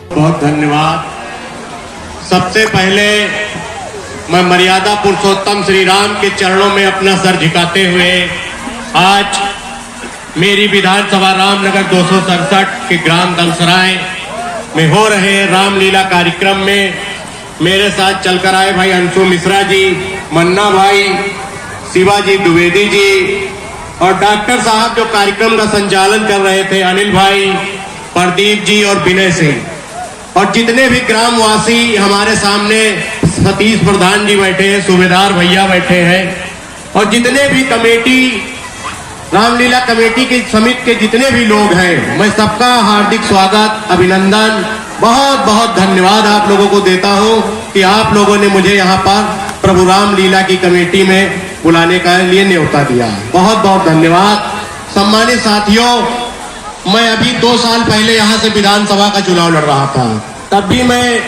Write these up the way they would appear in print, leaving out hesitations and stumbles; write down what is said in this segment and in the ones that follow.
बहुत धन्यवाद। सबसे पहले मैं मर्यादा पुरुषोत्तम श्री राम के चरणों में अपना सर झुकाते हुए आज मेरी विधानसभा रामनगर 267 के ग्राम दमसराय में हो रहे रामलीला कार्यक्रम में मेरे साथ चलकर आए भाई अंशु मिश्रा जी, मन्ना भाई, शिवाजी द्विवेदी जी और डॉक्टर साहब जो कार्यक्रम का संचालन कर रहे थे अनिल भाई, प्रदीप जी और विनय सिंह और जितने भी ग्रामवासी हमारे सामने सतीश प्रधान जी बैठे हैं, सूबेदार भैया बैठे हैं और जितने भी कमेटी रामलीला कमेटी के समिति के जितने भी लोग हैं, मैं सबका हार्दिक स्वागत, अभिनंदन, बहुत बहुत धन्यवाद आप लोगों को देता हूं कि आप लोगों ने मुझे यहां पर प्रभु रामलीला की कमेटी में बुलाने का लिए न्योता दिया। बहुत बहुत धन्यवाद। सम्मानित साथियों, मैं अभी 2 साल पहले यहां से विधानसभा का चुनाव लड़ रहा था। तब भी मैं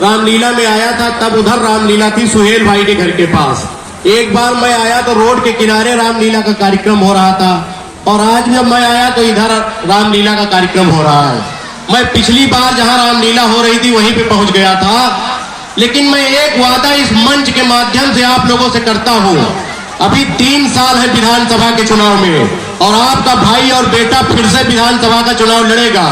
रामलीला में आया था। तब उधर रामलीला थी सुहेल भाई के घर के पास। एक बार मैं आया तो रोड के किनारे रामलीला का कार्यक्रम हो रहा था और आज जब मैं आया तो इधर रामलीला का कार्यक्रम हो रहा है। मैं पिछली बार जहां रामलीला हो रही थी वहीं पे पहुंच गया था, लेकिन मैं एक वादा इस मंच के माध्यम से आप लोगों से करता हूं। अभी 3 साल है विधानसभा के चुनाव में और आपका भाई और बेटा फिर से विधानसभा का चुनाव लड़ेगा।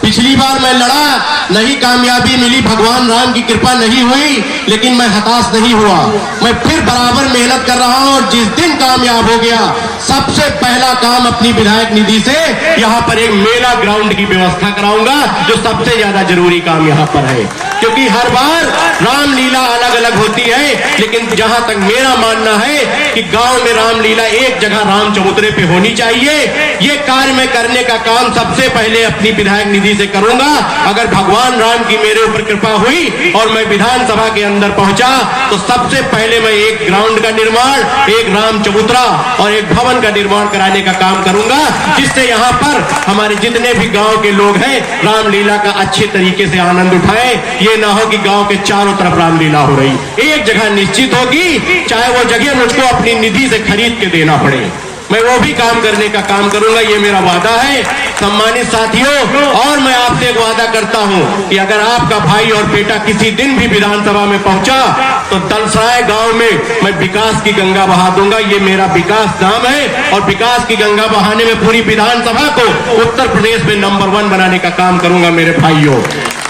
पिछली बार मैं लड़ा, नहीं कामयाबी मिली, भगवान राम की कृपा नहीं हुई, लेकिन मैं हताश नहीं हुआ। मैं फिर बराबर मेहनत कर रहा हूं और जिस दिन कामयाब हो गया, सबसे पहला काम अपनी विधायक निधि से यहां पर एक मेला ग्राउंड की व्यवस्था कराऊंगा, जो सबसे ज्यादा जरूरी काम यहां पर है। क्योंकि हर बार रामलीला अलग अलग होती है, लेकिन जहां तक मेरा मानना है कि गांव में रामलीला एक जगह राम चबूतरे पे होनी चाहिए। ये कार्य मैं करने का काम सबसे पहले अपनी विधायक निधि से करूंगा। अगर भगवान राम की मेरे ऊपर कृपा हुई और मैं विधानसभा के अंदर पहुंचा तो सबसे पहले मैं एक ग्राउंड का निर्माण, एक राम चबूतरा और एक भवन का निर्माण कराने का काम करूंगा, जिससे यहाँ पर हमारे जितने भी गांव के लोग हैं रामलीला का अच्छे तरीके से आनंद उठाएं। ये ना हो कि गांव के चारों तरफ रामलीला हो रही, एक जगह निश्चित होगी, चाहे वो जगह मुझको अपनी निधि से खरीद के देना पड़े, मैं वो भी काम करने का काम करूंगा। ये मेरा वादा है। सम्मानित साथियों, और मैं आपसे एक वादा करता हूं कि अगर आपका भाई और बेटा किसी दिन भी विधानसभा में पहुंचा तो दलसराय गांव में मैं विकास की गंगा बहा दूंगा। ये मेरा विकास धाम है और विकास की गंगा बहाने में पूरी विधानसभा को उत्तर प्रदेश में नंबर 1 बनाने का काम करूंगा। मेरे भाइयों,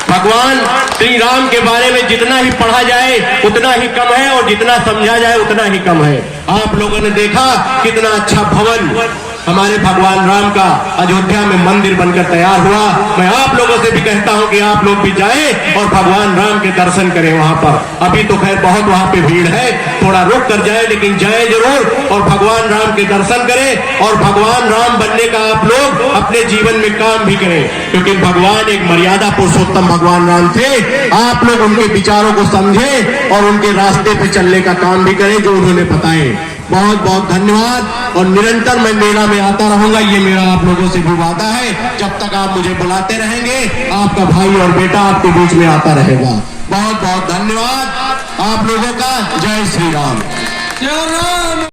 भगवान श्री राम के बारे में जितना ही पढ़ा जाए उतना ही कम है और जितना समझा जाए उतना ही कम है। आप लोगों ने देखा कितना अच्छा भवन हमारे भगवान राम का अयोध्या में मंदिर बनकर तैयार हुआ। मैं आप लोगों से भी कहता हूं कि आप लोग भी जाएं और भगवान राम के दर्शन करें वहां पर। अभी तो खैर बहुत वहां पे भीड़ है, थोड़ा रुक कर जाए, लेकिन जाए जरूर और भगवान राम के दर्शन करें और भगवान राम बनने का आप लोग अपने जीवन में काम भी करें, क्योंकि भगवान एक मर्यादा पुरुषोत्तम भगवान राम थे। आप लोग उनके विचारों को समझें और उनके रास्ते पे चलने का काम भी करें जो उन्होंने बताए। बहुत बहुत धन्यवाद और निरंतर मैं मेला में आता रहूंगा, ये मेरा आप लोगों से भी वादा है। जब तक आप मुझे बुलाते रहेंगे, आपका भाई और बेटा आपके बीच में आता रहेगा। बहुत बहुत धन्यवाद आप लोगों का। जय श्री राम।